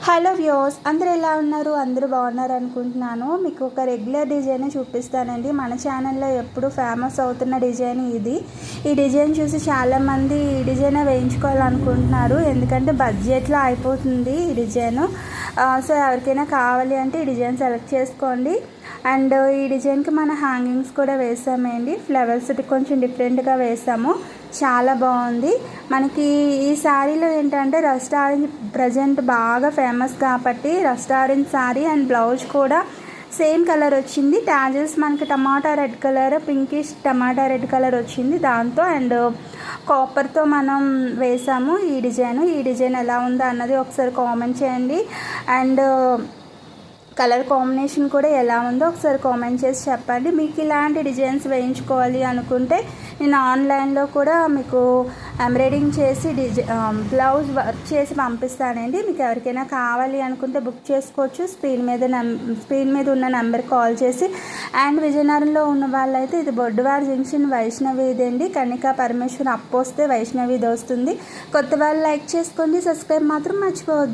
Hello viewers, అందరూ ఎలా ఉన్నారు? అందరూ బాగున్నారు అనుకుంటున్నాను. మీకు ఒక రెగ్యులర్ డిజైన్ చూపిస్తానండి. మన ఛానల్లో ఎప్పుడు ఫేమస్ అవుతున్న డిజైన్ ఇది. ఈ డిజైన్ చూసి చాలామంది ఈ డిజైన్ వేయించుకోవాలనుకుంటున్నారు, ఎందుకంటే బడ్జెట్లో అయిపోతుంది ఈ డిజైను. సో ఎవరికైనా కావాలి అంటే ఈ డిజైన్ సెలెక్ట్ చేసుకోండి. అండ్ ఈ డిజైన్కి మన హ్యాంగింగ్స్ కూడా వేసామండి. ఫ్లవర్స్ కొంచెం డిఫరెంట్గా వేసాము, చాలా బాగుంది. మనకి ఈ శారీలో ఏంటంటే రస్ట్ ఆరెంజ్ ప్రజెంట్ బాగా ఫేమస్ కాబట్టి rust orange sari and blouse కూడా సేమ్ కలర్ వచ్చింది. ట్యాజెస్ మనకి టమాటా రెడ్ కలర్, పింకిష్ టమాటా రెడ్ కలర్ వచ్చింది దాంతో. అండ్ కాపర్తో మనం వేసాము ఈ డిజైన్ ఎలా ఉందో అన్నది ఒకసారి కామెంట్ చేయండి. అండ్ కలర్ కాంబినేషన్ కూడా ఎలా ఉందో ఒకసారి కామెంట్ చేసి చెప్పండి. మీకు ఇలాంటి డిజైన్స్ వేయించుకోవాలి అనుకుంటే నేను ఆన్లైన్లో కూడా మీకు ఎంబ్రాయిడింగ్ చేసి బ్లౌజ్ వర్క్ చేసి పంపిస్తానండి. మీకు ఎవరికైనా కావాలి అనుకుంటే బుక్ చేసుకోవచ్చు. స్క్రీన్ మీద ఉన్న నెంబర్ కాల్ చేసి. అండ్ విజయనగరంలో ఉన్న వాళ్ళైతే ఇది బొడ్డువారి జంక్షన్ వైష్ణవిది అండి. కనికా పరమేశ్వర్ అప్ వస్తే వైష్ణవిది వస్తుంది. కొత్త వాళ్ళు లైక్ చేసుకోండి, సబ్స్క్రైబ్ మాత్రం మర్చిపోవద్దు.